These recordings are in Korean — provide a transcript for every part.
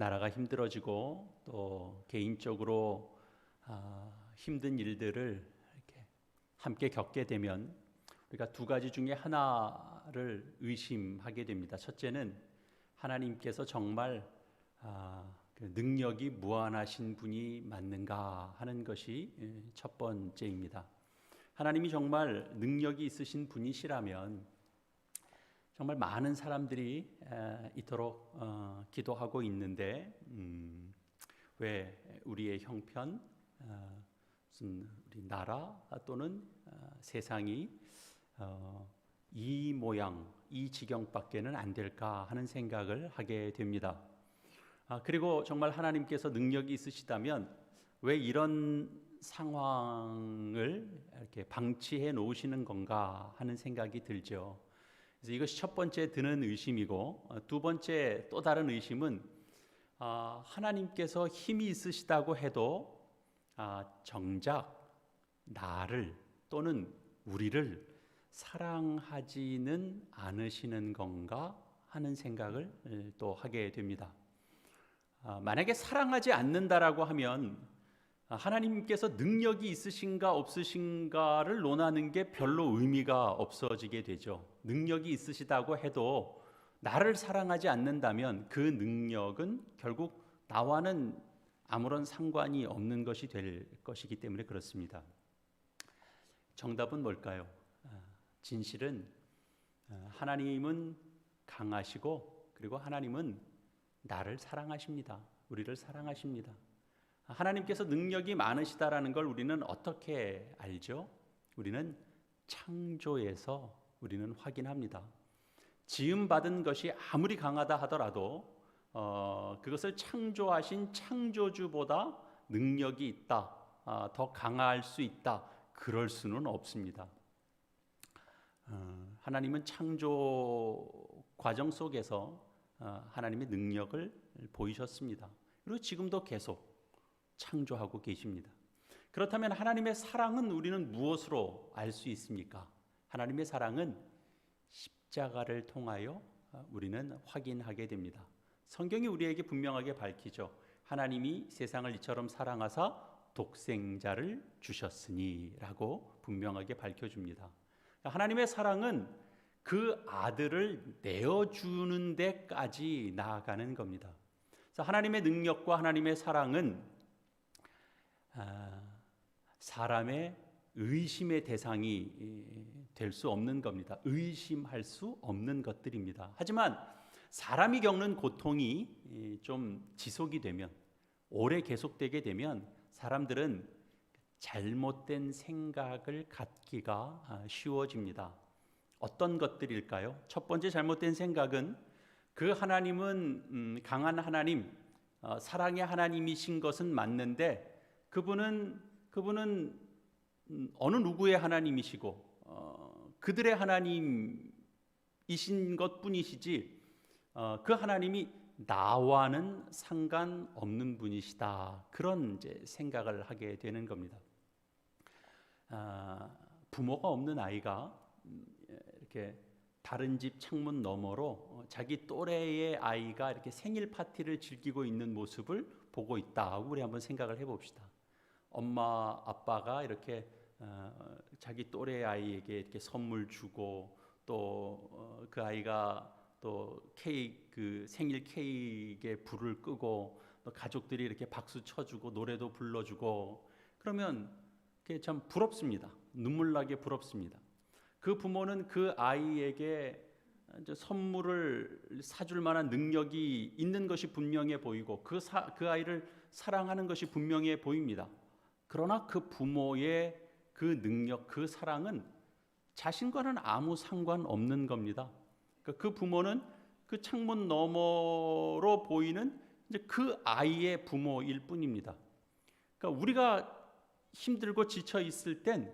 나라가 힘들어지고 또 개인적으로 힘든 일들을 이렇게 함께 겪게 되면 우리가 두 가지 중에 하나를 의심하게 됩니다. 첫째는 하나님께서 정말 그 능력이 무한하신 분이 맞는가 하는 것이 첫 번째입니다. 하나님이 정말 능력이 있으신 분이시라면 정말 많은 사람들이 이토록 기도하고 있는데 왜 우리의 형편, 무슨 우리 나라 또는 세상이 이 모양, 이 지경밖에는 안 될까 하는 생각을 하게 됩니다. 그리고 정말 하나님께서 능력이 있으시다면 왜 이런 상황을 이렇게 방치해 놓으시는 건가 하는 생각이 들죠. 그래서 이것이 첫 번째 드는 의심이고, 두 번째 또 다른 의심은 하나님께서 힘이 있으시다고 해도 정작 나를 또는 우리를 사랑하지는 않으시는 건가 하는 생각을 또 하게 됩니다. 만약에 사랑하지 않는다라고 하면 하나님께서 능력이 있으신가 없으신가를 논하는 게 별로 의미가 없어지게 되죠. 능력이 있으시다고 해도 나를 사랑하지 않는다면 그 능력은 결국 나와는 아무런 상관이 없는 것이 될 것이기 때문에 그렇습니다. 정답은 뭘까요? 진실은 하나님은 강하시고 그리고 하나님은 나를 사랑하십니다. 우리를 사랑하십니다. 하나님께서 능력이 많으시다라는 걸 우리는 어떻게 알죠? 우리는 창조에서 우리는 확인합니다. 지음받은 것이 아무리 강하다 하더라도 그것을 창조하신 창조주보다 능력이 있다, 더 강할 수 있다, 그럴 수는 없습니다. 하나님은 창조 과정 속에서 하나님의 능력을 보이셨습니다. 그리고 지금도 계속 창조하고 계십니다. 그렇다면 하나님의 사랑은 우리는 무엇으로 알 수 있습니까? 하나님의 사랑은 십자가를 통하여 우리는 확인하게 됩니다. 성경이 우리에게 분명하게 밝히죠. 하나님이 세상을 이처럼 사랑하사 독생자를 주셨으니 라고 분명하게 밝혀줍니다. 하나님의 사랑은 그 아들을 내어주는 데까지 나아가는 겁니다. 그래서 하나님의 능력과 하나님의 사랑은 사람의 의심의 대상이 될 수 없는 겁니다. 의심할 수 없는 것들입니다. 하지만 사람이 겪는 고통이 좀 지속이 되면, 오래 계속되게 되면 사람들은 잘못된 생각을 갖기가 쉬워집니다. 어떤 것들일까요? 첫 번째 잘못된 생각은 그 하나님은 강한 하나님, 사랑의 하나님이신 것은 맞는데 그분은 어느 누구의 하나님이시고 그들의 하나님이신 것뿐이시지 그 하나님이 나와는 상관없는 분이시다. 그런 이제 생각을 하게 되는 겁니다. 부모가 없는 아이가 이렇게 다른 집 창문 너머로 자기 또래의 아이가 이렇게 생일 파티를 즐기고 있는 모습을 보고 있다. 우리 한번 생각을 해봅시다. 엄마 아빠가 이렇게 자기 또래 아이에게 이렇게 선물 주고 또 그 아이가 또 그 생일 케이크에 불을 끄고 또 가족들이 이렇게 박수 쳐주고 노래도 불러주고 그러면 그게 참 부럽습니다. 눈물나게 부럽습니다. 그 부모는 그 아이에게 선물을 사줄 만한 능력이 있는 것이 분명해 보이고 그 아이를 사랑하는 것이 분명해 보입니다. 그러나 그 부모의 그 능력, 그 사랑은 자신과는 아무 상관없는 겁니다. 그 부모는 그 창문 너머로 보이는 이제 그 아이의 부모일 뿐입니다. 그러니까 우리가 힘들고 지쳐 있을 땐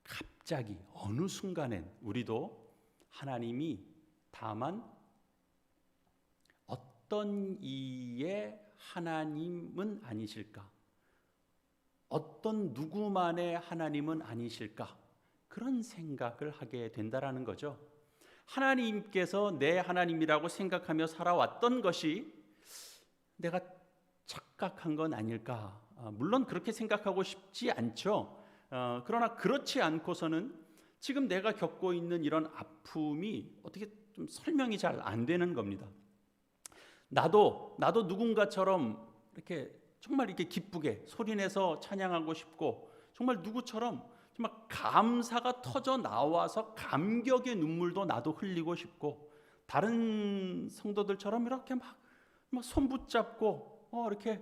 갑자기 어느 순간엔 우리도 하나님이 다만 어떤 이의 하나님은 아니실까? 어떤 누구만의 하나님은 아니실까? 그런 생각을 하게 된다라는 거죠. 하나님께서 내 하나님이라고 생각하며 살아왔던 것이 내가 착각한 건 아닐까? 물론 그렇게 생각하고 싶지 않죠. 그러나 그렇지 않고서는 지금 내가 겪고 있는 이런 아픔이 어떻게 좀 설명이 잘 안 되는 겁니다. 나도 누군가처럼 이렇게 정말 이렇게 기쁘게 소리내서 찬양하고 싶고, 정말 누구처럼 정말 감사가 터져 나와서 감격의 눈물도 나도 흘리고 싶고, 다른 성도들처럼 이렇게 막 손 붙잡고 이렇게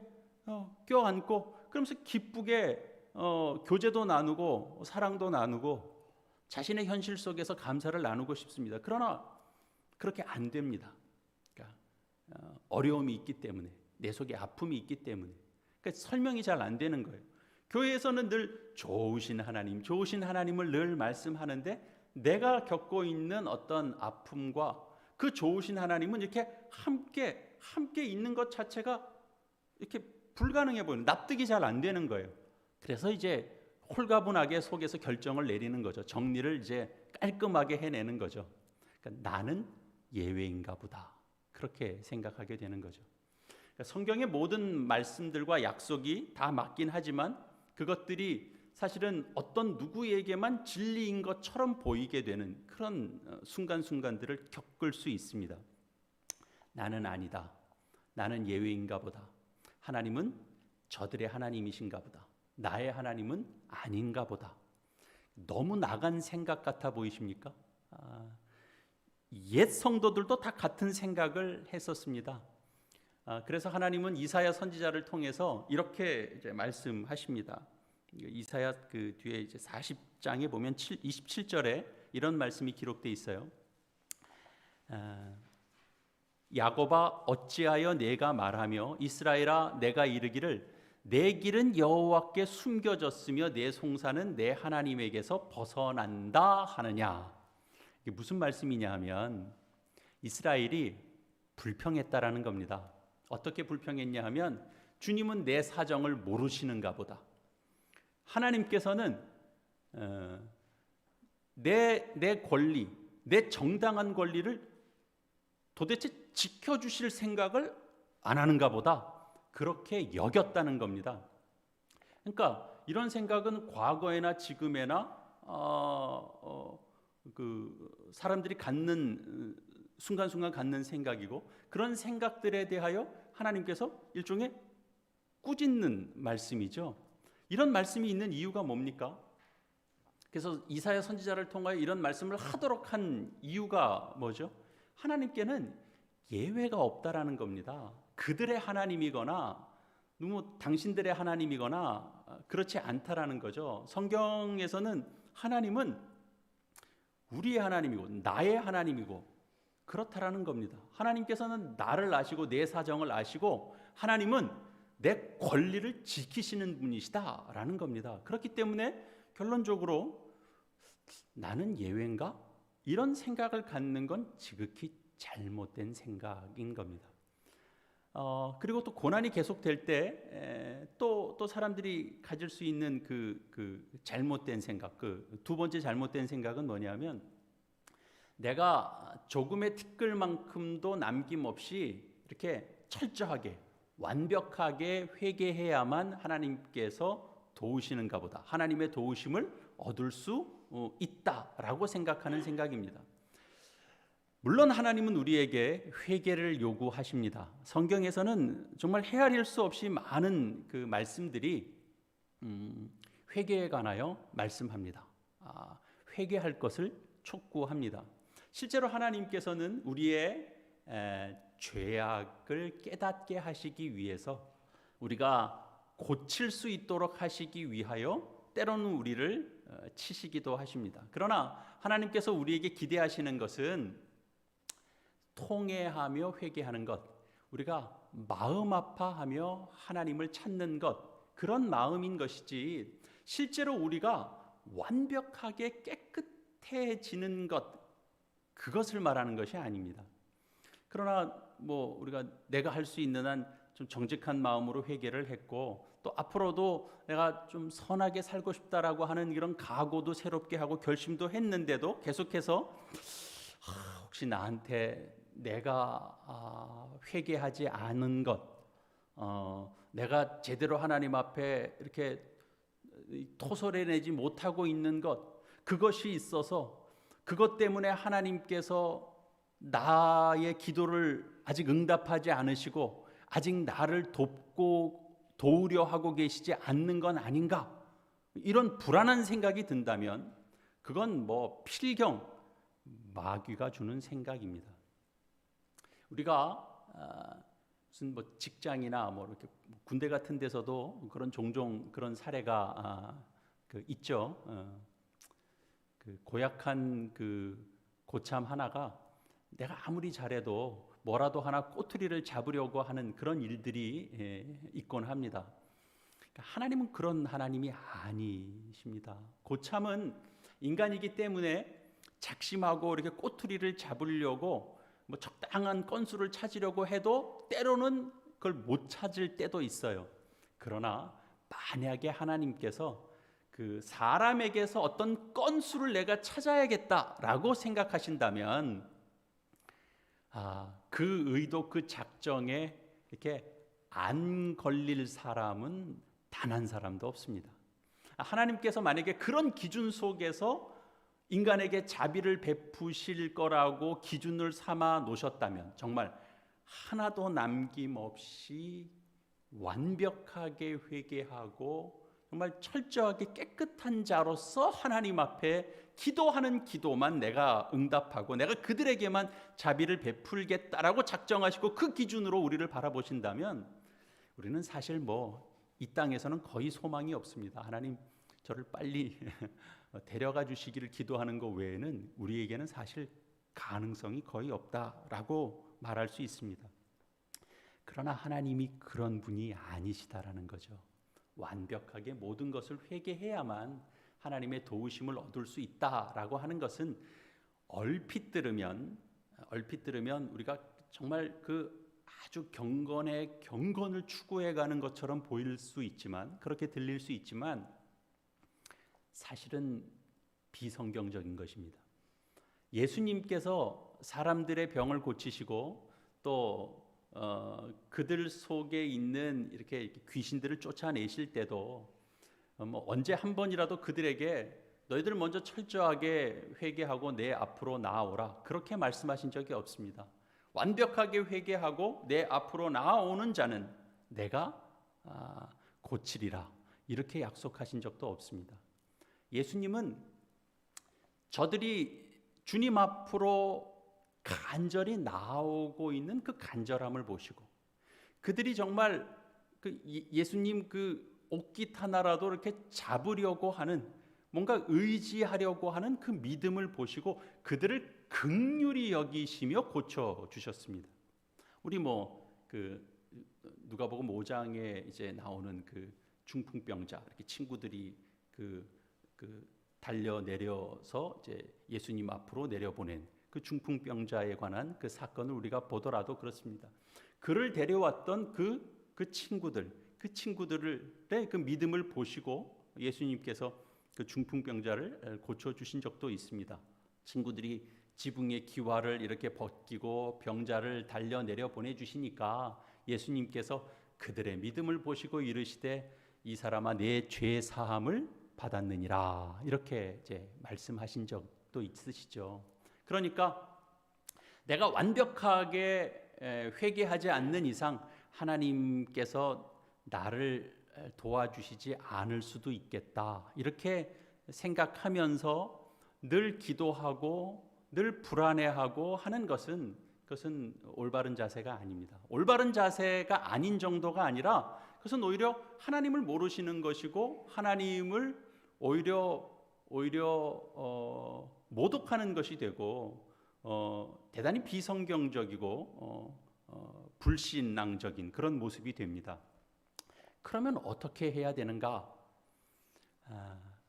껴안고 그러면서 기쁘게 교제도 나누고 사랑도 나누고 자신의 현실 속에서 감사를 나누고 싶습니다. 그러나 그렇게 안 됩니다. 그러니까 어려움이 있기 때문에, 내 속에 아픔이 있기 때문에, 그러니까 설명이 잘 안 되는 거예요. 교회에서는 늘 좋으신 하나님을 늘 말씀하는데, 내가 겪고 있는 어떤 아픔과 그 좋으신 하나님은 이렇게 함께 있는 것 자체가 이렇게 불가능해 보이는, 납득이 잘 안 되는 거예요. 그래서 이제 홀가분하게 속에서 결정을 내리는 거죠. 정리를 이제 깔끔하게 해내는 거죠. 그러니까 나는 예외인가 보다, 그렇게 생각하게 되는 거죠. 그러니까 성경의 모든 말씀들과 약속이 다 맞긴 하지만 그것들이 사실은 어떤 누구에게만 진리인 것처럼 보이게 되는 그런 순간순간들을 겪을 수 있습니다. 나는 아니다, 나는 예외인가 보다, 하나님은 저들의 하나님이신가 보다, 나의 하나님은 아닌가 보다. 너무 나간 생각 같아 보이십니까? 옛 성도들도 다 같은 생각을 했었습니다. 그래서 하나님은 이사야 선지자를 통해서 이렇게 이제 말씀하십니다. 이사야 그 뒤에 이제 40장에 보면 27절에 이런 말씀이 기록되어 있어요. 야곱아 어찌하여 내가 말하며 이스라엘아 내가 이르기를 내 길은 여호와께 숨겨졌으며 내 송사는 내 하나님에게서 벗어난다 하느냐. 이게 무슨 말씀이냐 하면 이스라엘이 불평했다라는 겁니다. 어떻게 불평했냐 하면 주님은 내 사정을 모르시는가 보다. 하나님께서는 내 권리, 내 정당한 권리를 도대체 지켜주실 생각을 안 하는가 보다, 그렇게 여겼다는 겁니다. 그러니까 이런 생각은 과거에나 지금에나 그 사람들이 갖는 순간순간 갖는 생각이고, 그런 생각들에 대하여 하나님께서 일종의 꾸짖는 말씀이죠. 이런 말씀이 있는 이유가 뭡니까? 그래서 이사야 선지자를 통하여 이런 말씀을 하도록 한 이유가 뭐죠? 하나님께는 예외가 없다라는 겁니다. 그들의 하나님이거나 너무 당신들의 하나님이거나 그렇지 않다라는 거죠. 성경에서는 하나님은 우리의 하나님이고 나의 하나님이고 그렇다라는 겁니다. 하나님께서는 나를 아시고 내 사정을 아시고 하나님은 내 권리를 지키시는 분이시다라는 겁니다. 그렇기 때문에 결론적으로 나는 예외인가? 이런 생각을 갖는 건 지극히 잘못된 생각인 겁니다. 그리고 또 고난이 계속될 때 또 사람들이 가질 수 있는 그 잘못된 생각, 그 두 번째 잘못된 생각은 뭐냐면, 내가 조금의 티끌만큼도 남김없이 이렇게 철저하게 완벽하게 회개해야만 하나님께서 도우시는가 보다, 하나님의 도우심을 얻을 수 있다라고 생각하는 생각입니다. 물론 하나님은 우리에게 회개를 요구하십니다. 성경에서는 정말 헤아릴 수 없이 많은 그 말씀들이 회개에 관하여 말씀합니다. 회개할 것을 촉구합니다. 실제로 하나님께서는 우리의 죄악을 깨닫게 하시기 위해서, 우리가 고칠 수 있도록 하시기 위하여 때로는 우리를 치시기도 하십니다. 그러나 하나님께서 우리에게 기대하시는 것은 통회하며 회개하는 것, 우리가 마음 아파하며 하나님을 찾는 것, 그런 마음인 것이지 실제로 우리가 완벽하게 깨끗해지는 것, 그것을 말하는 것이 아닙니다. 그러나 우리가 내가 할 수 있는 한 좀 정직한 마음으로 회개를 했고, 또 앞으로도 내가 좀 선하게 살고 싶다라고 하는 이런 각오도 새롭게 하고 결심도 했는데도 계속해서 혹시 나한테 내가 회개하지 않은 것, 내가 제대로 하나님 앞에 이렇게 토설해내지 못하고 있는 것, 그것이 있어서 그것 때문에 하나님께서 나의 기도를 아직 응답하지 않으시고 아직 나를 돕고 도우려 하고 계시지 않는 건 아닌가, 이런 불안한 생각이 든다면 그건 뭐 필경 마귀가 주는 생각입니다. 우리가 무슨 뭐 직장이나 뭐 이렇게 군대 같은 데서도 그런 종종 그런 사례가 있죠. 그 고약한 그 고참 하나가 내가 아무리 잘해도 뭐라도 하나 꼬투리를 잡으려고 하는 그런 일들이 있곤 합니다. 그러니까 하나님은 그런 하나님이 아니십니다. 고참은 인간이기 때문에 작심하고 이렇게 꼬투리를 잡으려고 뭐 적당한 건수를 찾으려고 해도 때로는 그걸 못 찾을 때도 있어요. 그러나 만약에 하나님께서 그 사람에게서 어떤 건수를 내가 찾아야겠다라고 생각하신다면 그 의도, 그 작정에 이렇게 안 걸릴 사람은 단 한 사람도 없습니다. 하나님께서 만약에 그런 기준 속에서 인간에게 자비를 베푸실 거라고 기준을 삼아 놓으셨다면 정말 하나도 남김없이 완벽하게 회개하고 정말 철저하게 깨끗한 자로서 하나님 앞에 기도하는 기도만 내가 응답하고 내가 그들에게만 자비를 베풀겠다라고 작정하시고 그 기준으로 우리를 바라보신다면 우리는 사실 뭐 이 땅에서는 거의 소망이 없습니다. 하나님 저를 빨리 데려가 주시기를 기도하는 것 외에는 우리에게는 사실 가능성이 거의 없다라고 말할 수 있습니다. 그러나 하나님이 그런 분이 아니시다라는 거죠. 완벽하게 모든 것을 회개해야만 하나님의 도우심을 얻을 수 있다라고 하는 것은 얼핏 들으면 우리가 정말 그 아주 경건의 경건을 추구해가는 것처럼 보일 수 있지만, 그렇게 들릴 수 있지만 사실은 비성경적인 것입니다. 예수님께서 사람들의 병을 고치시고 또 그들 속에 있는 이렇게 귀신들을 쫓아내실 때도 뭐 언제 한 번이라도 그들에게 너희들 먼저 철저하게 회개하고 내 앞으로 나아오라 그렇게 말씀하신 적이 없습니다. 완벽하게 회개하고 내 앞으로 나아오는 자는 내가 고치리라 이렇게 약속하신 적도 없습니다. 예수님은 저들이 주님 앞으로 간절히 나오고 있는 그 간절함을 보시고 그들이 정말 그 예수님 그 옷깃 하나라도 이렇게 잡으려고 하는, 뭔가 의지하려고 하는 그 믿음을 보시고 그들을 긍휼히 여기시며 고쳐 주셨습니다. 우리 그 누가복음 5장에 이제 나오는 그 중풍병자, 이렇게 친구들이 그 달려 내려서 이제 예수님 앞으로 내려보낸 그 중풍병자에 관한 그 사건을 우리가 보더라도 그렇습니다. 그를 데려왔던 그 친구들의 그 믿음을 보시고 예수님께서 그 중풍병자를 고쳐 주신 적도 있습니다. 친구들이 지붕의 기와를 이렇게 벗기고 병자를 달려 내려 보내 주시니까 예수님께서 그들의 믿음을 보시고 이르시되 이 사람아 내 죄 사함을 받았느니라 이렇게 이제 말씀하신 적도 있으시죠. 그러니까 내가 완벽하게 회개하지 않는 이상 하나님께서 나를 도와주시지 않을 수도 있겠다 이렇게 생각하면서 늘 기도하고 늘 불안해하고 하는 것은 그것은 올바른 자세가 아닙니다. 올바른 자세가 아닌 정도가 아니라 그것은 오히려 하나님을 모르시는 것이고 하나님을 오히려 모독하는 것이 되고 대단히 비성경적이고 불신앙적인 그런 모습이 됩니다. 그러면 어떻게 해야 되는가?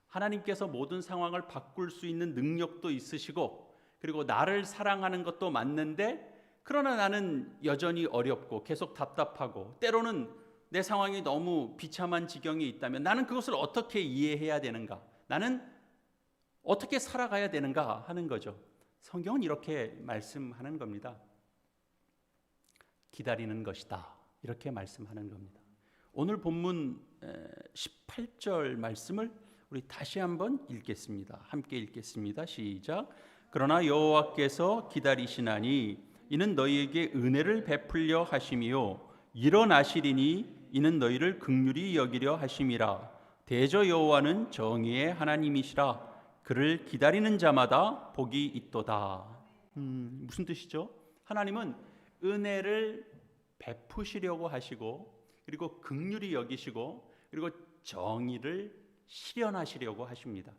하나님께서 모든 상황을 바꿀 수 있는 능력도 있으시고 그리고 나를 사랑하는 것도 맞는데 그러나 나는 여전히 어렵고 계속 답답하고 때로는 내 상황이 너무 비참한 지경에 있다면 나는 그것을 어떻게 이해해야 되는가? 나는 어떻게 살아가야 되는가 하는 거죠. 성경은 이렇게 말씀하는 겁니다. 기다리는 것이다. 이렇게 말씀하는 겁니다. 오늘 본문 18절 말씀을 우리 다시 한번 읽겠습니다. 함께 읽겠습니다. 시작. 그러나 여호와께서 기다리시나니 이는 너희에게 은혜를 베풀려 하심이요 일어나시리니 이는 너희를 긍휼히 여기려 하심이라. 대저 여호와는 정의의 하나님이시라. 그를 기다리는 자마다 복이 있도다. 무슨 뜻이죠? 하나님은 은혜를 베푸시려고 하시고, 그리고 긍휼히 여기시고, 그리고 정의를 실현하시려고 하십니다.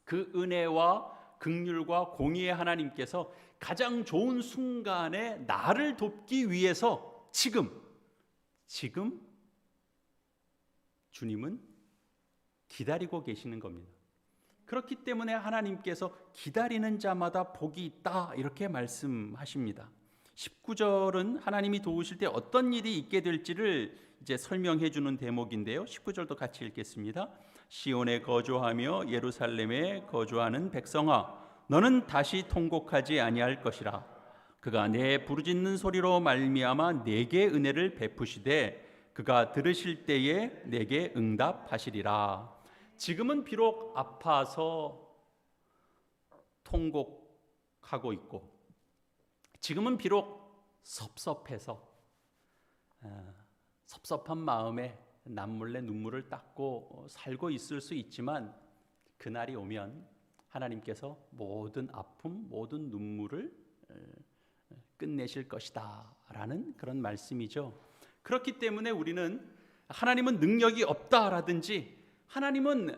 그 은혜와 긍휼과 공의의 하나님께서 가장 좋은 순간에 나를 돕기 위해서 지금 주님은 기다리고 계시는 겁니다. 그렇기 때문에 하나님께서 기다리는 자마다 복이 있다 이렇게 말씀하십니다. 19절은 하나님이 도우실 때 어떤 일이 있게 될지를 이제 설명해 주는 대목인데요. 19절도 같이 읽겠습니다. 시온에 거주하며 예루살렘에 거주하는 백성아, 너는 다시 통곡하지 아니할 것이라. 그가 내 부르짖는 소리로 말미암아 내게 은혜를 베푸시되 그가 들으실 때에 내게 응답하시리라. 지금은 비록 아파서 통곡하고 있고, 지금은 비록 섭섭해서 섭섭한 마음에 남몰래 눈물을 닦고 살고 있을 수 있지만, 그날이 오면 하나님께서 모든 아픔, 모든 눈물을 끝내실 것이다 라는 그런 말씀이죠. 그렇기 때문에 우리는 하나님은 능력이 없다라든지 하나님은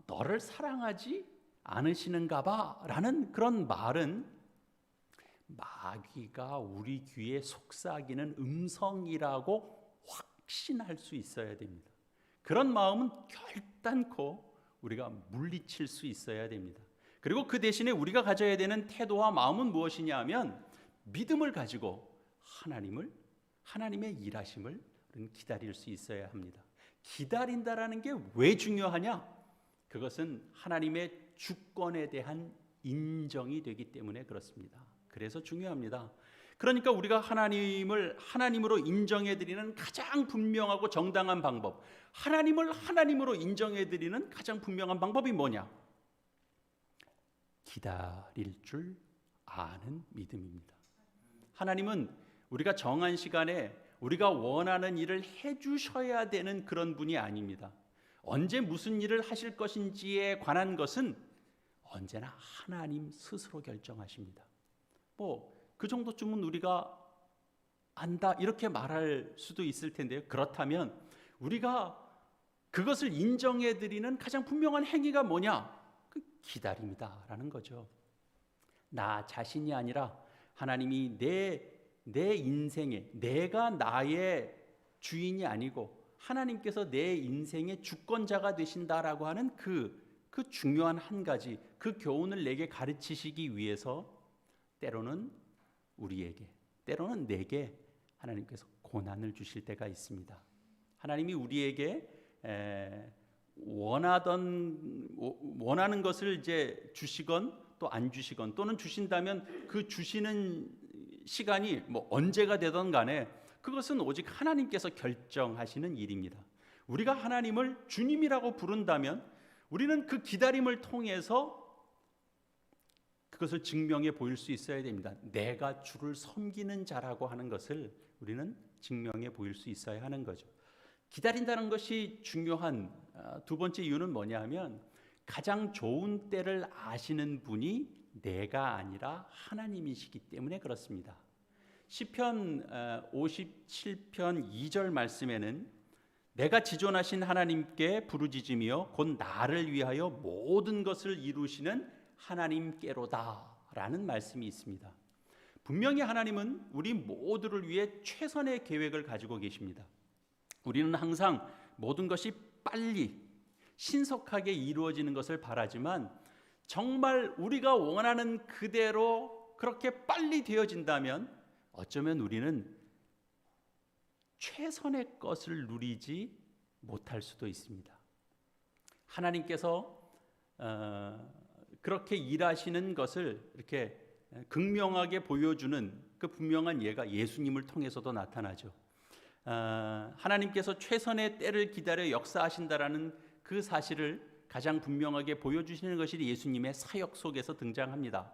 너를 사랑하지 않으시는가 봐 라는 그런 말은 마귀가 우리 귀에 속삭이는 음성이라고 확신할 수 있어야 됩니다. 그런 마음은 결단코 우리가 물리칠 수 있어야 됩니다. 그리고 그 대신에 우리가 가져야 되는 태도와 마음은 무엇이냐 하면 믿음을 가지고 하나님의 일하심을 기다릴 수 있어야 합니다. 기다린다라는 게 왜 중요하냐? 그것은 하나님의 주권에 대한 인정이 되기 때문에 그렇습니다. 그래서 중요합니다. 그러니까 우리가 하나님을 하나님으로 인정해드리는 가장 분명하고 정당한 방법, 하나님을 하나님으로 인정해드리는 가장 분명한 방법이 뭐냐? 기다릴 줄 아는 믿음입니다. 하나님은 우리가 정한 시간에 우리가 원하는 일을 해주셔야 되는 그런 분이 아닙니다. 언제 무슨 일을 하실 것인지에 관한 것은 언제나 하나님 스스로 결정하십니다. 그 정도쯤은 우리가 안다 이렇게 말할 수도 있을 텐데요. 그렇다면 우리가 그것을 인정해드리는 가장 분명한 행위가 뭐냐? 기다림이다라는 거죠. 나 자신이 아니라 하나님이 내 인생에, 내가 나의 주인이 아니고 하나님께서 내 인생의 주권자가 되신다라고 하는 그 중요한 한 가지, 그 교훈을 내게 가르치시기 위해서 때로는 우리에게, 때로는 내게 하나님께서 고난을 주실 때가 있습니다. 하나님이 우리에게 원하는 것을 이제 주시건 또 안 주시건, 또는 주신다면 그 주시는 시간이 언제가 되든 간에 그것은 오직 하나님께서 결정하시는 일입니다. 우리가 하나님을 주님이라고 부른다면 우리는 그 기다림을 통해서 그것을 증명해 보일 수 있어야 됩니다. 내가 주를 섬기는 자라고 하는 것을 우리는 증명해 보일 수 있어야 하는 거죠. 기다린다는 것이 중요한 두 번째 이유는 뭐냐 하면, 가장 좋은 때를 아시는 분이 내가 아니라 하나님이시기 때문에 그렇습니다. 시편 57편 2절 말씀에는 내가 지존하신 하나님께 부르짖으며 곧 나를 위하여 모든 것을 이루시는 하나님께로다 라는 말씀이 있습니다. 분명히 하나님은 우리 모두를 위해 최선의 계획을 가지고 계십니다. 우리는 항상 모든 것이 빨리 신속하게 이루어지는 것을 바라지만, 정말 우리가 원하는 그대로 그렇게 빨리 되어진다면 어쩌면 우리는 최선의 것을 누리지 못할 수도 있습니다. 하나님께서 그렇게 일하시는 것을 이렇게 극명하게 보여주는 그 분명한 예가 예수님을 통해서도 나타나죠. 하나님께서 최선의 때를 기다려 역사하신다라는 그 사실을 가장 분명하게 보여주시는 것이 예수님의 사역 속에서 등장합니다.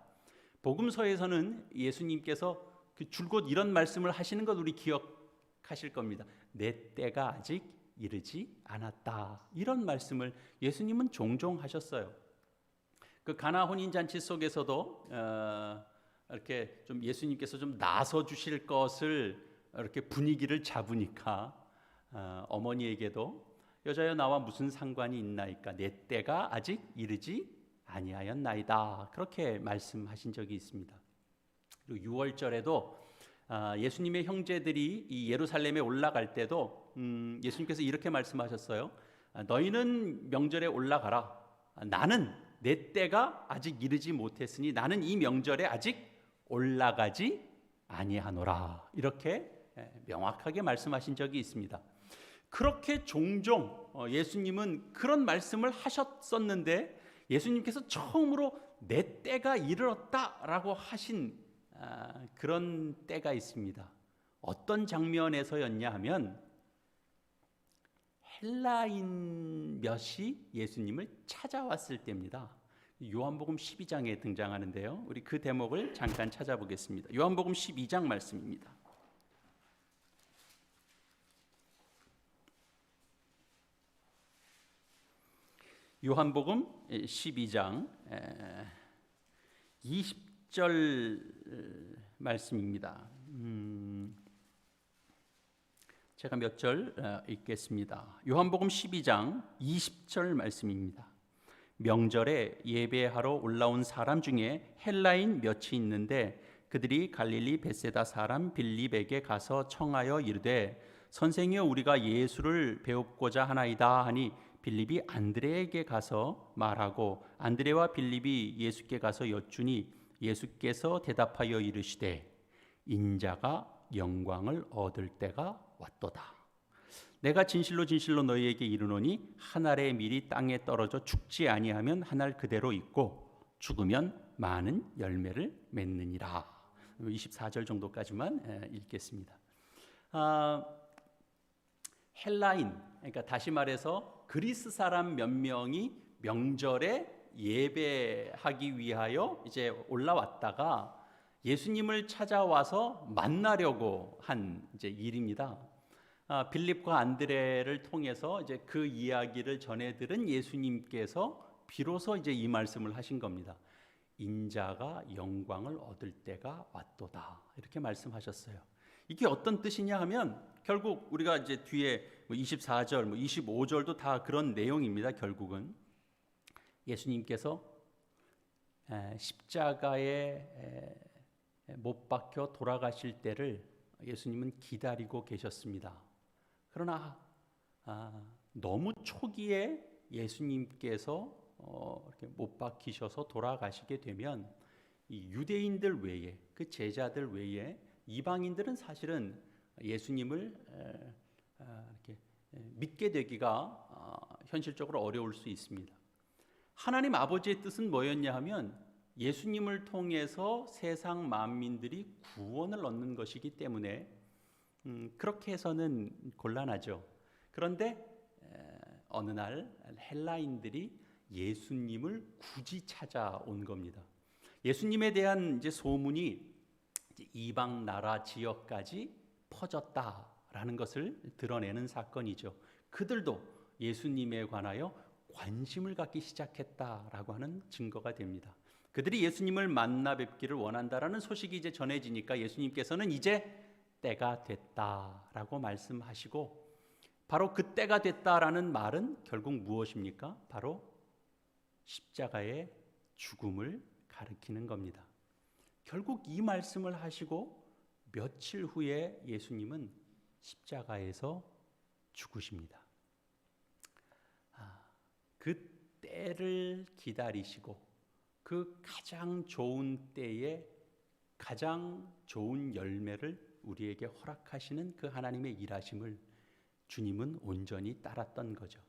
복음서에서는 예수님께서 줄곧 이런 말씀을 하시는 것 우리 기억하실 겁니다. 내 때가 아직 이르지 않았다. 이런 말씀을 예수님은 종종 하셨어요. 그 가나 혼인 잔치 속에서도 이렇게 좀 예수님께서 좀 나서 주실 것을 이렇게 분위기를 잡으니까 어머니에게도 여자여 나와 무슨 상관이 있나이까 내 때가 아직 이르지 아니하였나이다. 그렇게 말씀하신 적이 있습니다. 그리고 6월절에도 예수님의 형제들이 이 예루살렘에 올라갈 때도 예수님께서 이렇게 말씀하셨어요. 너희는 명절에 올라가라. 나는 내 때가 아직 이르지 못했으니 나는 이 명절에 아직 올라가지 아니하노라. 이렇게 명확하게 말씀하신 적이 있습니다. 그렇게 종종 예수님은 그런 말씀을 하셨었는데 예수님께서 처음으로 내 때가 이르렀다라고 하신 그런 때가 있습니다. 어떤 장면에서였냐 하면 헬라인 몇이 예수님을 찾아왔을 때입니다. 요한복음 12장에 등장하는데요. 우리 그 대목을 잠깐 찾아보겠습니다. 요한복음 12장 말씀입니다. 요한복음 12장 20절 말씀입니다. 제가 몇 절 읽겠습니다. 요한복음 12장 20절 말씀입니다. 명절에 예배하러 올라온 사람 중에 헬라인 몇이 있는데 그들이 갈릴리 벳세다 사람 빌립에게 가서 청하여 이르되 선생이여 우리가 예수를 배웁고자 하나이다 하니 빌립이 안드레에게 가서 말하고 안드레와 빌립이 예수께 가서 여쭈니 예수께서 대답하여 이르시되 인자가 영광을 얻을 때가 왔도다. 내가 진실로 진실로 너희에게 이르노니 한 알의 밀이 땅에 떨어져 죽지 아니하면 한 알 그대로 있고 죽으면 많은 열매를 맺느니라. 24절 정도까지만 읽겠습니다. 헬라인, 그러니까 다시 말해서 그리스 사람 몇 명이 명절에 예배하기 위하여 이제 올라왔다가 예수님을 찾아와서 만나려고 한 이제 일입니다. 빌립과 안드레를 통해서 이제 그 이야기를 전해 들은 예수님께서 비로소 이제 이 말씀을 하신 겁니다. 인자가 영광을 얻을 때가 왔도다. 이렇게 말씀하셨어요. 이게 어떤 뜻이냐 하면 결국 우리가 이제 뒤에 24절, 25절도 다 그런 내용입니다. 결국은 예수님께서 십자가에 못 박혀 돌아가실 때를 예수님은 기다리고 계셨습니다. 그러나 너무 초기에 예수님께서 이렇게 못 박히셔서 돌아가시게 되면 이 유대인들 외에 그 제자들 외에 이방인들은 사실은 예수님을 이렇게 믿게 되기가 현실적으로 어려울 수 있습니다. 하나님 아버지의 뜻은 뭐였냐 하면 예수님을 통해서 세상 만민들이 구원을 얻는 것이기 때문에 그렇게 해서는 곤란하죠. 그런데 어느 날 헬라인들이 예수님을 굳이 찾아온 겁니다. 예수님에 대한 이제 소문이 이제 이방 나라 지역까지 퍼졌다라는 것을 드러내는 사건이죠. 그들도 예수님에 관하여 관심을 갖기 시작했다라고 하는 증거가 됩니다. 그들이 예수님을 만나 뵙기를 원한다라는 소식이 이제 전해지니까 예수님께서는 이제 때가 됐다라고 말씀하시고 바로 그 때가 됐다라는 말은 결국 무엇입니까? 바로 십자가의 죽음을 가리키는 겁니다. 결국 이 말씀을 하시고 며칠 후에 예수님은 십자가에서 죽으십니다. 그 때를 기다리시고 그 가장 좋은 때에 가장 좋은 열매를 우리에게 허락하시는 그 하나님의 일하심을 주님은 온전히 따랐던 거죠.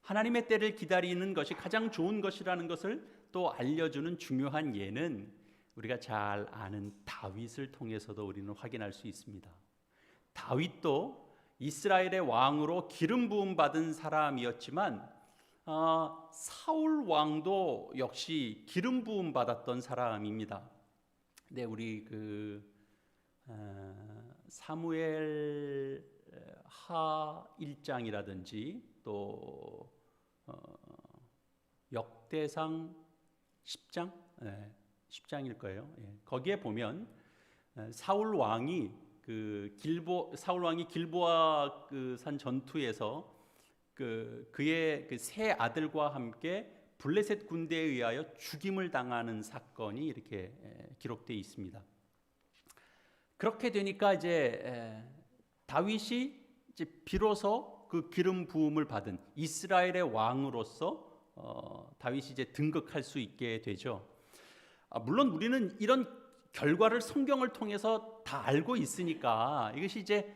하나님의 때를 기다리는 것이 가장 좋은 것이라는 것을 또 알려주는 중요한 예는 우리가 잘 아는 다윗을 통해서도 우리는 확인할 수 있습니다. 다윗도 이스라엘의 왕으로 기름 부음 받은 사람이었지만 사울 왕도 역시 기름 부음 받았던 사람입니다. 네, 우리 사무엘 하 1장이라든지 또 역대상 10장, 10장일 거예요. 거기에 보면 사울 왕이 길보아 산 전투에서 그의 세 아들과 함께 블레셋 군대에 의하여 죽임을 당하는 사건이 이렇게 기록되어 있습니다. 그렇게 되니까 이제 다윗이 이제 비로소 그 기름 부음을 받은 이스라엘의 왕으로서 다윗이 이제 등극할 수 있게 되죠. 물론 우리는 이런 결과를 성경을 통해서 다 알고 있으니까 이것이 이제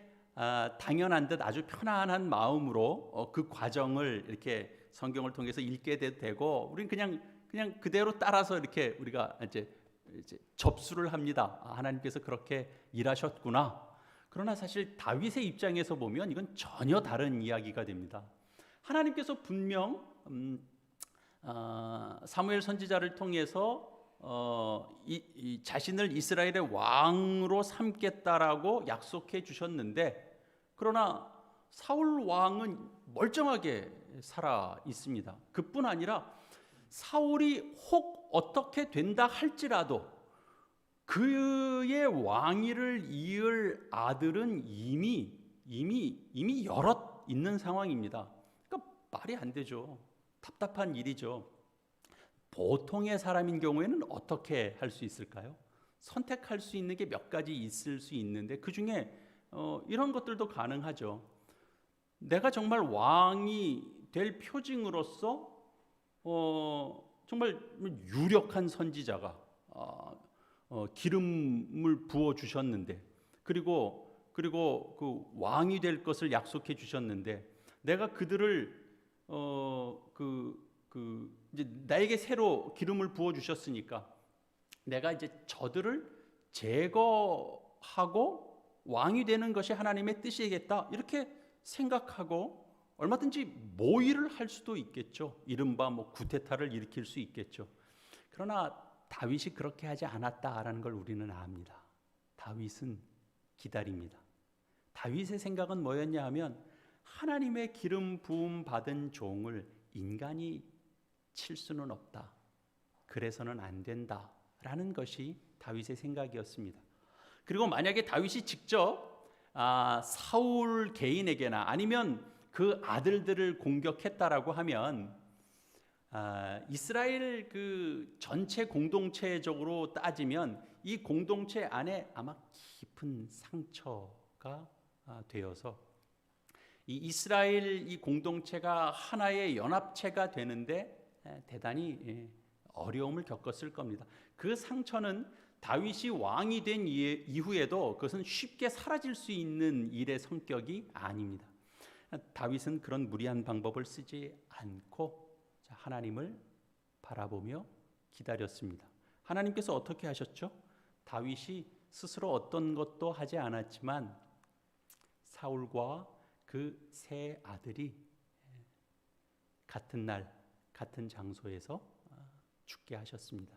당연한 듯 아주 편안한 마음으로 그 과정을 이렇게 성경을 통해서 읽게 되고 우리는 그냥 그대로 따라서 이렇게 우리가 이제 접수를 합니다. 하나님께서 그렇게 일하셨구나. 그러나 사실 다윗의 입장에서 보면 이건 전혀 다른 이야기가 됩니다. 하나님께서 분명 사무엘 선지자를 통해서 자신을 이스라엘의 왕으로 삼겠다라고 약속해 주셨는데, 그러나 사울 왕은 멀쩡하게 살아 있습니다. 그뿐 아니라 사울이 혹 어떻게 된다 할지라도 그의 왕위를 이을 아들은 이미 여럿 있는 상황입니다. 그러니까 말이 안 되죠. 답답한 일이죠. 보통의 사람인 경우에는 어떻게 할 수 있을까요? 선택할 수 있는 게 몇 가지 있을 수 있는데 그 중에 이런 것들도 가능하죠. 내가 정말 왕이 될 표징으로서 정말 유력한 선지자가 기름을 부어 주셨는데, 그리고 그 왕이 될 것을 약속해 주셨는데, 내가 그들을 이제 나에게 새로 기름을 부어 주셨으니까 내가 이제 저들을 제거하고 왕이 되는 것이 하나님의 뜻이겠다, 이렇게 생각하고 얼마든지 모의를 할 수도 있겠죠. 이른바 구테타를 일으킬 수 있겠죠. 그러나 다윗이 그렇게 하지 않았다라는 걸 우리는 압니다. 다윗은 기다립니다. 다윗의 생각은 뭐였냐 하면 하나님의 기름 부음 받은 종을 인간이 칠 수는 없다. 그래서는 안 된다라는 것이 다윗의 생각이었습니다. 그리고 만약에 다윗이 직접 사울 개인에게나 아니면 그 아들들을 공격했다라고 하면 이스라엘 그 전체 공동체적으로 따지면 이 공동체 안에 아마 깊은 상처가 되어서 이 이스라엘 이 공동체가 하나의 연합체가 되는데 대단히 어려움을 겪었을 겁니다. 그 상처는 다윗이 왕이 된 이후에도 그것은 쉽게 사라질 수 있는 일의 성격이 아닙니다. 다윗은 그런 무리한 방법을 쓰지 않고 하나님을 바라보며 기다렸습니다. 하나님께서 어떻게 하셨죠? 다윗이 스스로 어떤 것도 하지 않았지만 사울과 그 세 아들이 같은 날 같은 장소에서 죽게 하셨습니다.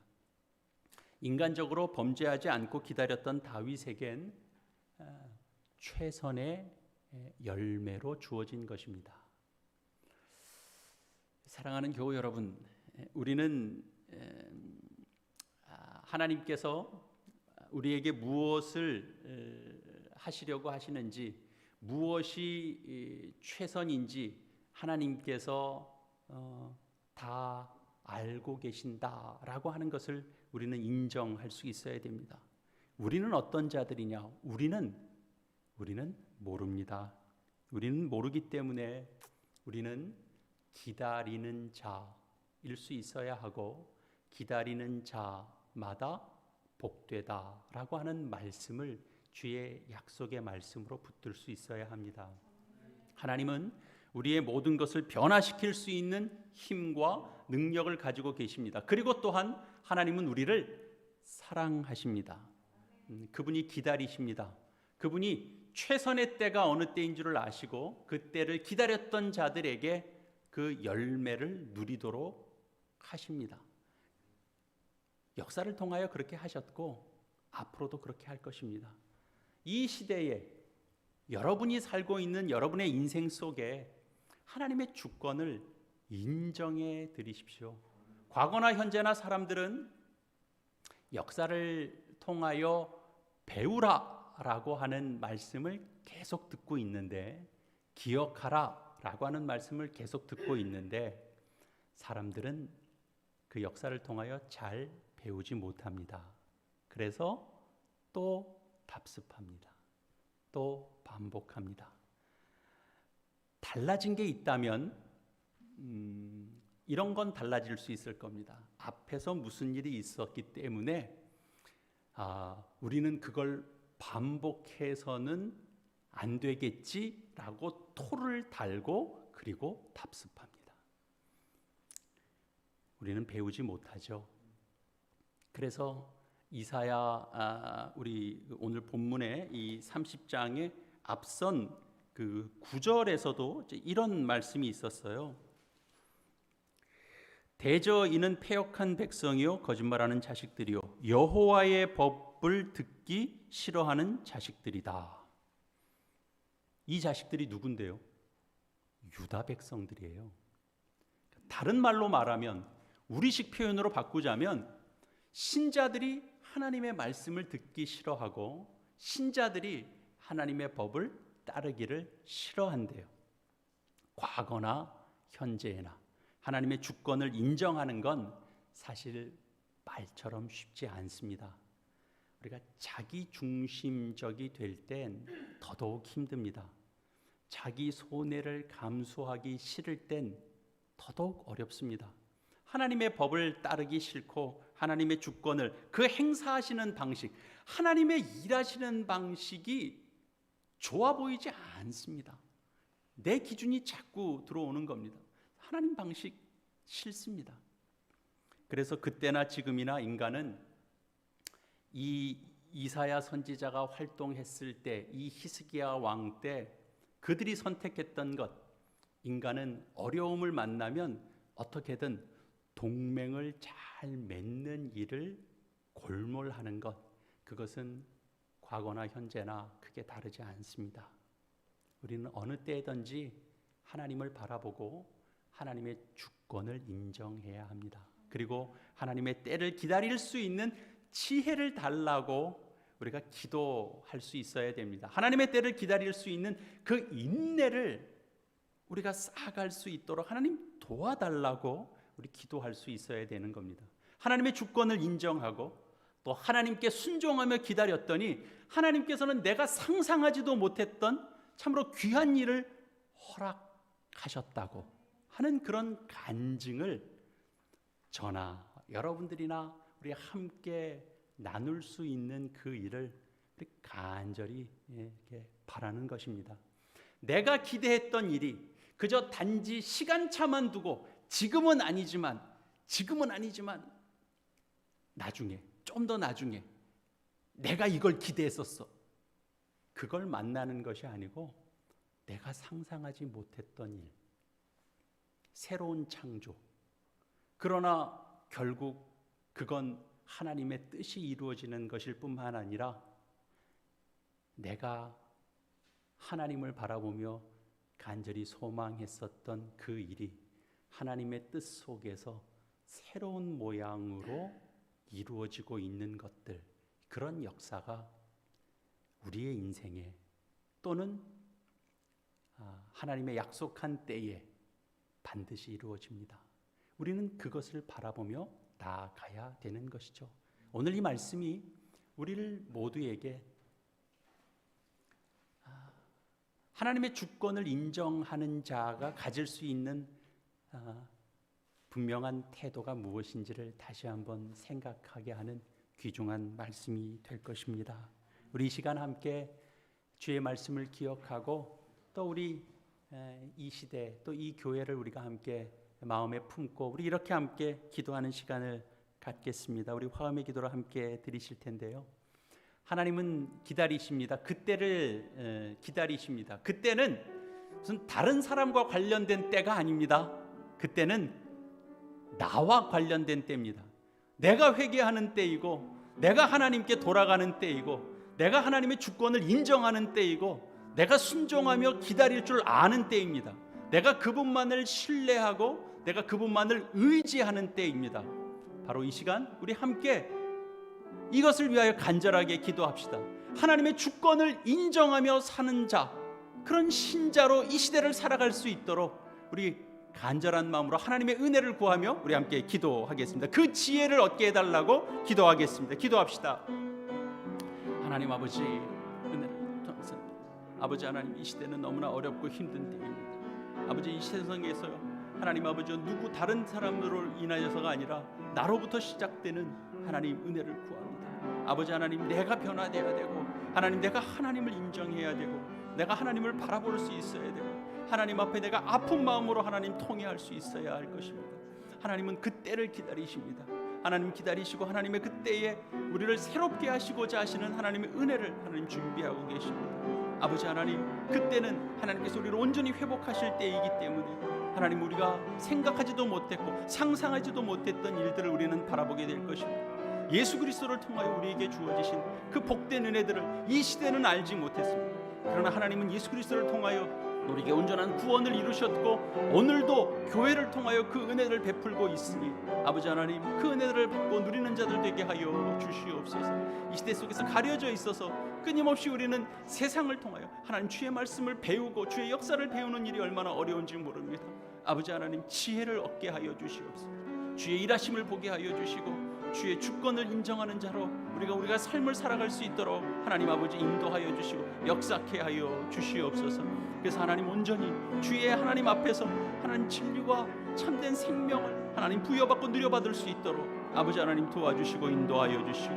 인간적으로 범죄하지 않고 기다렸던 다윗에겐 최선의 열매로 주어진 것입니다. 사랑하는 교우 여러분, 우리는 하나님께서 우리에게 무엇을 하시려고 하시는지, 무엇이 최선인지 하나님께서 다 알고 계신다라고 하는 것을 우리는 인정할 수 있어야 됩니다. 우리는 어떤 자들이냐? 우리는 모릅니다. 우리는 모르기 때문에 우리는 기다리는 자일 수 있어야 하고, 기다리는 자마다 복되다라고 하는 말씀을 주의 약속의 말씀으로 붙들 수 있어야 합니다. 하나님은 우리의 모든 것을 변화시킬 수 있는 힘과 능력을 가지고 계십니다. 그리고 또한 하나님은 우리를 사랑하십니다. 그분이 기다리십니다. 그분이 최선의 때가 어느 때인 줄을 아시고 그 때를 기다렸던 자들에게 그 열매를 누리도록 하십니다. 역사를 통하여 그렇게 하셨고 앞으로도 그렇게 할 것입니다. 이 시대에 여러분이 살고 있는 여러분의 인생 속에 하나님의 주권을 인정해 드리십시오. 과거나 현재나 사람들은 역사를 통하여 배우라라고 하는 말씀을 계속 듣고 있는데, 기억하라라고 하는 말씀을 계속 듣고 있는데, 사람들은 그 역사를 통하여 잘 배우지 못합니다. 그래서 또 답습합니다. 또 반복합니다. 달라진 게 있다면 이런 건 달라질 수 있을 겁니다. 앞에서 무슨 일이 있었기 때문에 우리는 그걸 반복해서는 안 되겠지라고 토를 달고 그리고 답습합니다. 우리는 배우지 못하죠. 그래서 이사야 우리 오늘 본문의 이 30장의 앞선 그 9절에서도 이런 말씀이 있었어요. 대저 이는 패역한 백성이요 거짓말하는 자식들이요 여호와의 법을 듣기 싫어하는 자식들이다. 이 자식들이 누군데요? 유다 백성들이에요. 다른 말로 말하면, 우리식 표현으로 바꾸자면, 신자들이 하나님의 말씀을 듣기 싫어하고 신자들이 하나님의 법을 따르기를 싫어한대요. 과거나 현재나 하나님의 주권을 인정하는 건 사실 말처럼 쉽지 않습니다. 우리가 자기 중심적이 될 땐 더더욱 힘듭니다. 자기 손해를 감수하기 싫을 땐 더더욱 어렵습니다. 하나님의 법을 따르기 싫고 하나님의 주권을, 그 행사하시는 방식, 하나님의 일하시는 방식이 좋아 보이지 않습니다. 내 기준이 자꾸 들어오는 겁니다. 하나님 방식 싫습니다. 그래서 그때나 지금이나 인간은 이 이사야 선지자가 활동했을 때, 이 히스기야 왕 때 그들이 선택했던 것, 인간은 어려움을 만나면 어떻게든 동맹을 잘 맺는 일을 골몰하는 것, 그것은 과거나 현재나 크게 다르지 않습니다. 우리는 어느 때든지 하나님을 바라보고 하나님의 주권을 인정해야 합니다. 그리고 하나님의 때를 기다릴 수 있는 지혜를 달라고 우리가 기도할 수 있어야 됩니다. 하나님의 때를 기다릴 수 있는 그 인내를 우리가 쌓아갈 수 있도록 하나님 도와달라고 우리 기도할 수 있어야 되는 겁니다. 하나님의 주권을 인정하고 또 하나님께 순종하며 기다렸더니 하나님께서는 내가 상상하지도 못했던 참으로 귀한 일을 허락하셨다고 하는 그런 간증을 저나 여러분들이나 우리 함께 나눌 수 있는 그 일을 우리 간절히 이렇게 바라는 것입니다. 내가 기대했던 일이 그저 단지 시간차만 두고 지금은 아니지만 나중에, 좀 더 나중에 내가 이걸 기대했었어, 그걸 만나는 것이 아니고 내가 상상하지 못했던 일, 새로운 창조, 그러나 결국 그건 하나님의 뜻이 이루어지는 것일 뿐만 아니라 내가 하나님을 바라보며 간절히 소망했었던 그 일이 하나님의 뜻 속에서 새로운 모양으로 이루어지고 있는 것들, 그런 역사가 우리의 인생에 또는 하나님의 약속한 때에 반드시 이루어집니다. 우리는 그것을 바라보며 나아가야 되는 것이죠. 오늘 이 말씀이 우리를 모두에게 하나님의 주권을 인정하는 자가 가질 수 있는 분명한 태도가 무엇인지를 다시 한번 생각하게 하는 귀중한 말씀이 될 것입니다. 우리 이 시간 함께 주의 말씀을 기억하고 또 우리 이 시대 또 이 교회를 우리가 함께 마음에 품고 우리 이렇게 함께 기도하는 시간을 갖겠습니다. 우리 화음의 기도를 함께 드리실 텐데요. 하나님은 기다리십니다. 그때를 기다리십니다. 그때는 무슨 다른 사람과 관련된 때가 아닙니다. 그때는 나와 관련된 때입니다. 내가 회개하는 때이고, 내가 하나님께 돌아가는 때이고, 내가 하나님의 주권을 인정하는 때이고, 내가 순종하며 기다릴 줄 아는 때입니다. 내가 그분만을 신뢰하고 내가 그분만을 의지하는 때입니다. 바로 이 시간 우리 함께 이것을 위하여 간절하게 기도합시다. 하나님의 주권을 인정하며 사는 자, 그런 신자로 이 시대를 살아갈 수 있도록 우리 간절한 마음으로 하나님의 은혜를 구하며 우리 함께 기도하겠습니다. 그 지혜를 얻게 해달라고 기도하겠습니다. 기도합시다. 하나님 아버지, 은혜를 통해서 아버지 하나님, 이 시대는 너무나 어렵고 힘든 때입니다. 아버지, 이 세상에서 하나님 아버지 누구 다른 사람으로 인하여서가 아니라 나로부터 시작되는 하나님 은혜를 구합니다. 아버지 하나님, 내가 변화되어야 되고, 하나님 내가 하나님을 인정해야 되고, 내가 하나님을 바라볼 수 있어야 되고, 하나님 앞에 내가 아픈 마음으로 하나님 통회할 수 있어야 할 것입니다. 하나님은 그때를 기다리십니다. 하나님 기다리시고 하나님의 그때에 우리를 새롭게 하시고자 하시는 하나님의 은혜를 하나님 준비하고 계십니다. 아버지 하나님, 그때는 하나님께서 우리를 온전히 회복하실 때이기 때문에 하나님, 우리가 생각하지도 못했고 상상하지도 못했던 일들을 우리는 바라보게 될 것입니다. 예수 그리스도를 통하여 우리에게 주어지신 그 복된 은혜들을 이 시대는 알지 못했습니다. 그러나 하나님은 예수 그리스도를 통하여 우리에게 온전한 구원을 이루셨고, 오늘도 교회를 통하여 그 은혜를 베풀고 있으니 아버지 하나님, 그 은혜를 받고 누리는 자들 되게 하여 주시옵소서. 이 시대 속에서 가려져 있어서 끊임없이 우리는 세상을 통하여 하나님 주의 말씀을 배우고 주의 역사를 배우는 일이 얼마나 어려운지 모릅니다. 아버지 하나님, 지혜를 얻게 하여 주시옵소서. 주의 일하심을 보게 하여 주시고 주의 주권을 인정하는 자로 우리가 삶을 살아갈 수 있도록 하나님 아버지 인도하여 주시고 역사케 하여 주시옵소서. 그래서 하나님, 온전히 주의 하나님 앞에서 하나님 진리와 참된 생명을 하나님 부여받고 누려받을 수 있도록 아버지 하나님 도와주시고 인도하여 주시고,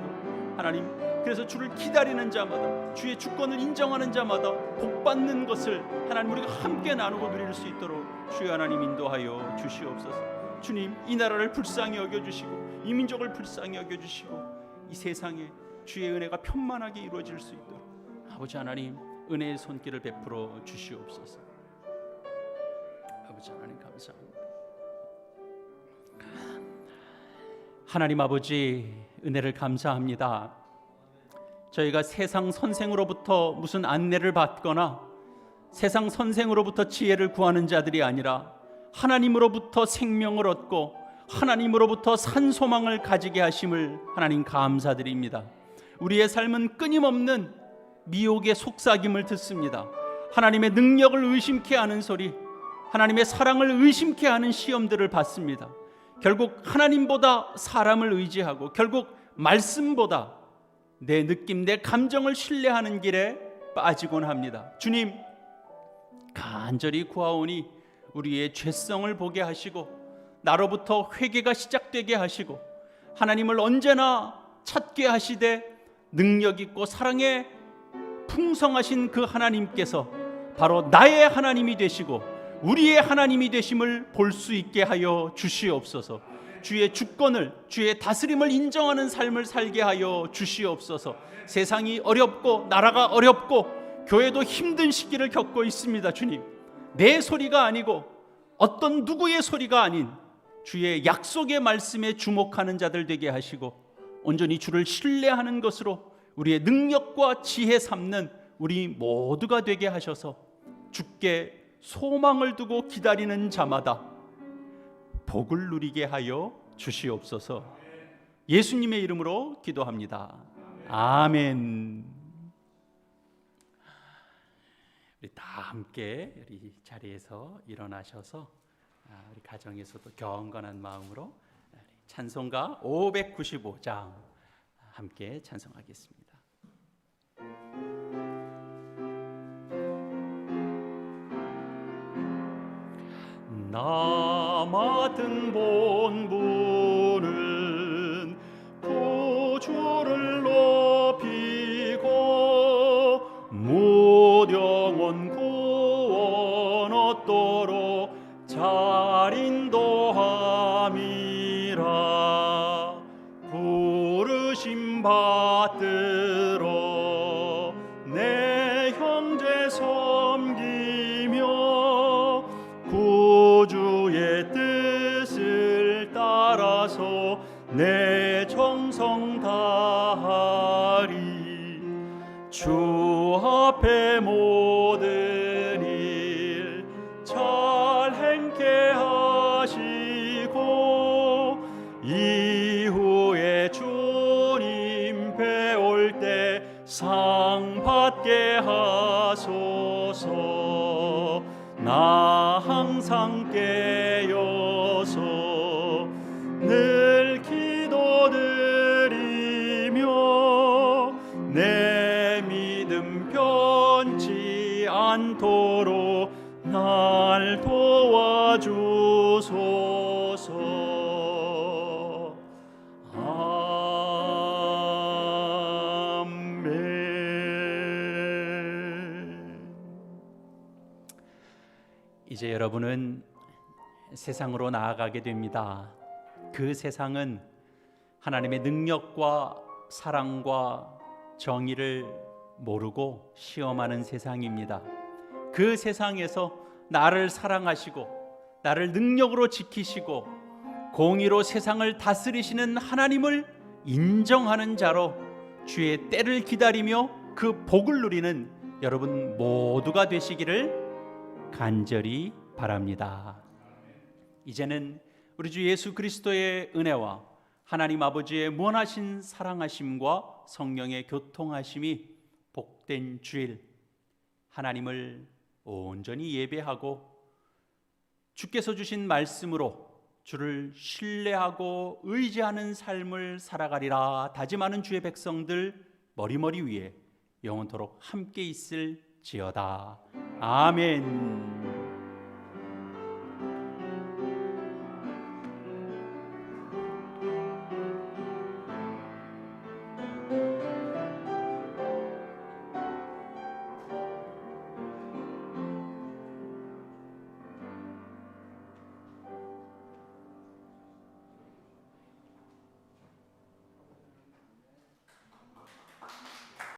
하나님, 그래서 주를 기다리는 자마다, 주의 주권을 인정하는 자마다 복받는 것을 하나님 우리가 함께 나누고 누릴 수 있도록 주의 하나님 인도하여 주시옵소서. 주님, 이 나라를 불쌍히 여겨주시고 이 민족을 불쌍히 여겨주시고 이 세상에 주의 은혜가 편만하게 이루어질 수 있도록 아버지 하나님 은혜의 손길을 베풀어 주시옵소서. 아버지 하나님, 감사합니다. 하나님 아버지, 은혜를 감사합니다. 저희가 세상 선생으로부터 무슨 안내를 받거나 세상 선생으로부터 지혜를 구하는 자들이 아니라 하나님으로부터 생명을 얻고 하나님으로부터 산 소망을 가지게 하심을 하나님 감사드립니다. 우리의 삶은 끊임없는 미혹의 속삭임을 듣습니다. 하나님의 능력을 의심케 하는 소리, 하나님의 사랑을 의심케 하는 시험들을 받습니다. 결국 하나님보다 사람을 의지하고 결국 말씀보다 내 느낌, 내 감정을 신뢰하는 길에 빠지곤 합니다. 주님, 간절히 구하오니 우리의 죄성을 보게 하시고 나로부터 회개가 시작되게 하시고 하나님을 언제나 찾게 하시되 능력 있고 사랑에 풍성하신 그 하나님께서 바로 나의 하나님이 되시고 우리의 하나님이 되심을 볼 수 있게 하여 주시옵소서. 주의 주권을, 주의 다스림을 인정하는 삶을 살게 하여 주시옵소서. 세상이 어렵고 나라가 어렵고 교회도 힘든 시기를 겪고 있습니다. 주님, 내 소리가 아니고 어떤 누구의 소리가 아닌 주의 약속의 말씀에 주목하는 자들 되게 하시고 온전히 주를 신뢰하는 것으로 우리의 능력과 지혜 삼는 우리 모두가 되게 하셔서 주께 소망을 두고 기다리는 자마다 복을 누리게 하여 주시옵소서. 예수님의 이름으로 기도합니다. 아멘. 우리 다 함께 우리 자리에서 일어나셔서 우리 가정에서도 경건한 마음으로 찬송가 595장 함께 찬송하겠습니다. 나 맡은 본분은 구주를 높이고 무령원 구원 얻도록 잘 인도함이라. 뜻을 따라서 내 정성 다하리. 주 앞에 모든 일 잘 행케 하시고 이후에 주님 배울 때 상 받게 하소서. 나 항상 깨어서 늘 기도드리며 내 믿음 변치 않도록 날 도와주소서. 이제 여러분은 세상으로 나아가게 됩니다. 그 세상은 하나님의 능력과 사랑과 정의를 모르고 시험하는 세상입니다. 그 세상에서 나를 사랑하시고 나를 능력으로 지키시고 공의로 세상을 다스리시는 하나님을 인정하는 자로 주의 때를 기다리며 그 복을 누리는 여러분 모두가 되시기를 간절히 바랍니다. 이제는 우리 주 예수 그리스도의 은혜와 하나님 아버지의 무한하신 사랑하심과 성령의 교통하심이 복된 주일, 하나님을 온전히 예배하고 주께서 주신 말씀으로 주를 신뢰하고 의지하는 삶을 살아가리라 다짐하는 주의 백성들 머리머리 위에 영원토록 함께 있을지어다. 아멘.